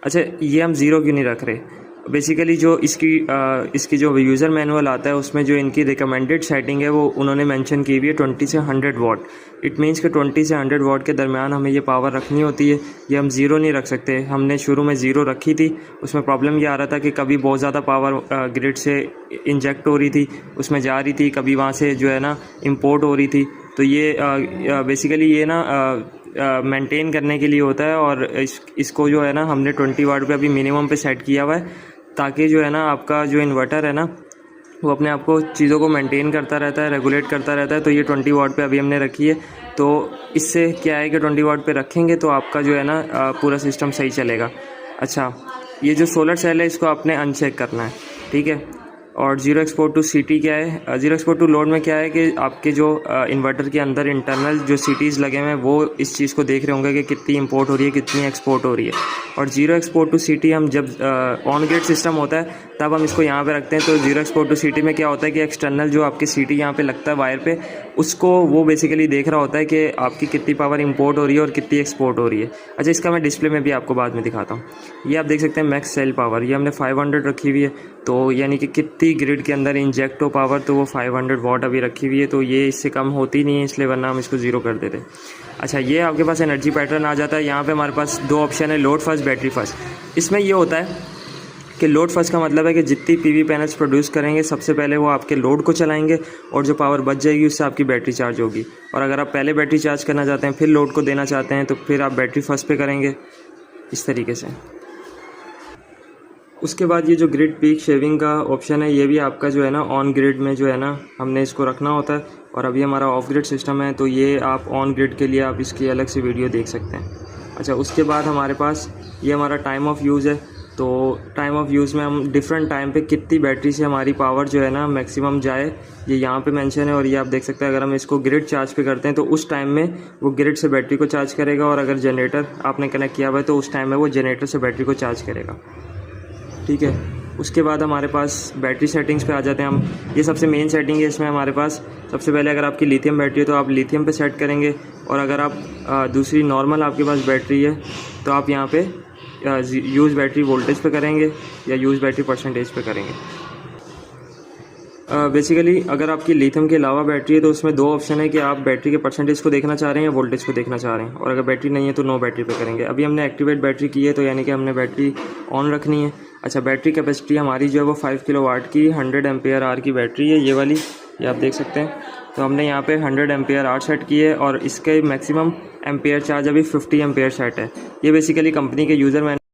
अच्छा, ये हम ज़ीरो क्यों नहीं रख रहे? बेसिकली जो इसकी जो यूज़र मैनुअल आता है उसमें जो इनकी रिकमेंडेड सेटिंग है वो उन्होंने मेंशन की हुई है 20 से 100 वाट। इट मीन्स कि 20 से 100 वाट के दरमियान हमें ये पावर रखनी होती है। ये हम ज़ीरो नहीं रख सकते। हमने शुरू में ज़ीरो रखी थी, उसमें प्रॉब्लम ये आ रहा था कि कभी बहुत ज़्यादा पावर ग्रिड से इंजेक्ट हो रही थी, उसमें जा रही थी, कभी वहाँ से जो है ना इम्पोर्ट हो रही थी। तो ये बेसिकली ये ना मेंटेन करने के लिए होता है, और इसको जो है ना हमने 20 वाट पे अभी मिनिमम पे सेट किया हुआ है, ताकि जो है ना आपका जो इन्वर्टर है ना वो अपने आप को चीज़ों को मेंटेन करता रहता है, रेगुलेट करता रहता है। तो ये 20 वाट पे अभी हमने रखी है। तो इससे क्या है कि 20 वाट पे रखेंगे तो आपका जो है ना पूरा सिस्टम सही चलेगा। अच्छा, ये जो सोलर सेल है इसको आपने अनचेक करना है, ठीक है। और जीरो एक्सपोर्ट टू सीटी क्या है? जीरो एक्सपोर्ट टू लोड में क्या है कि आपके जो इन्वर्टर के अंदर इंटरनल जो सीटीज़ लगे हुए हैं वो इस चीज़ को देख रहे होंगे कि कितनी इंपोर्ट हो रही है, कितनी एक्सपोर्ट हो रही है। और जीरो एक्सपोर्ट टू सीटी हम जब ऑन ग्रिड सिस्टम होता है तब हम इसको यहाँ पे रखते हैं। तो जीरो एक्सपोर्ट टू सीटी में क्या होता है कि एक्सटर्नल जो आपकी सीटी यहाँ पे लगता है वायर पे, उसको वो बेसिकली देख रहा होता है कि आपकी कितनी पावर इंपोर्ट हो रही है और कितनी एक्सपोर्ट हो रही है। अच्छा, इसका मैं डिस्प्ले में भी आपको बाद में दिखाता हूँ। ये आप देख सकते हैं मैक्स सेल पावर, ये हमने 500 रखी हुई है। तो यानी कि कितनी ग्रिड के अंदर इंजेक्ट हो पावर, तो वो 500 वाट अभी रखी हुई है। तो ये इससे कम होती नहीं है, इसलिए वरना हम इसको ज़ीरो कर देते। अच्छा, ये आपके पास एनर्जी पैटर्न आ जाता है। यहाँ पे हमारे पास दो ऑप्शन है, लोड फर्स्ट, बैटरी फर्स्ट। इसमें ये होता है कि लोड फर्स्ट का मतलब है कि जितनी पीवी पैनल्स प्रोड्यूस करेंगे सबसे पहले वो आपके लोड को चलाएंगे, और जो पावर बच जाएगी उससे आपकी बैटरी चार्ज होगी। और अगर आप पहले बैटरी चार्ज करना चाहते हैं फिर लोड को देना चाहते हैं तो फिर आप बैटरी फर्स्ट पे करेंगे, इस तरीके से। उसके बाद ये जो ग्रिड पीक शेविंग का ऑप्शन है, ये भी आपका जो है ना ऑन ग्रिड में जो है ना हमने इसको रखना होता है। और अभी हमारा ऑफ ग्रिड सिस्टम है, तो ये आप ऑन ग्रिड के लिए आप इसकी अलग से वीडियो देख सकते हैं। अच्छा, उसके बाद हमारे पास ये हमारा टाइम ऑफ यूज़ है। तो टाइम ऑफ यूज़ में हम डिफरेंट टाइम पे कितनी बैटरी से हमारी पावर जो है ना मैक्सिमम जाए, ये यहाँ पे मेंशन है। और ये आप देख सकते हैं, अगर हम इसको ग्रिड चार्ज पे करते हैं तो उस टाइम में वो ग्रिड से बैटरी को चार्ज करेगा, और अगर जनरेटर आपने कनेक्ट किया हुआ है तो उस टाइम में वो जनरेटर से बैटरी को चार्ज करेगा, ठीक है। उसके बाद हमारे पास बैटरी सेटिंग्स पे आ जाते हैं हम। ये सबसे मेन सेटिंग है इसमें हमारे पास। सबसे पहले अगर आपकी लिथियम बैटरी है तो आप लिथियम पे सेट करेंगे, और अगर आप दूसरी नॉर्मल आपके पास बैटरी है तो आप यहाँ पे यूज़ बैटरी वोल्टेज पे करेंगे या यूज़ बैटरी परसेंटेज पे करेंगे। बेसिकली अगर आपकी लिथियम के अलावा बैटरी है तो उसमें दो ऑप्शन है कि आप बैटरी के परसेंटेज को देखना चाह रहे हैं या वोल्टेज को देखना चाह रहे हैं। और अगर बैटरी नहीं है तो नो बैटरी पे करेंगे। अभी हमने एक्टिवेट बैटरी की है, तो यानी कि हमने बैटरी ऑन रखनी है। अच्छा, बैटरी कैपेसिटी हमारी जो है वो 5 किलोवाट की 100 एम्पेयर आवर की बैटरी है, ये वाली, ये आप देख सकते हैं। तो हमने यहाँ पे 100 एम्पेयर आवर सेट की है, और इसके मैक्सिमम एम्पेयर चार्ज अभी 50 एम्पेयर सेट है। ये बेसिकली कंपनी के यूज़र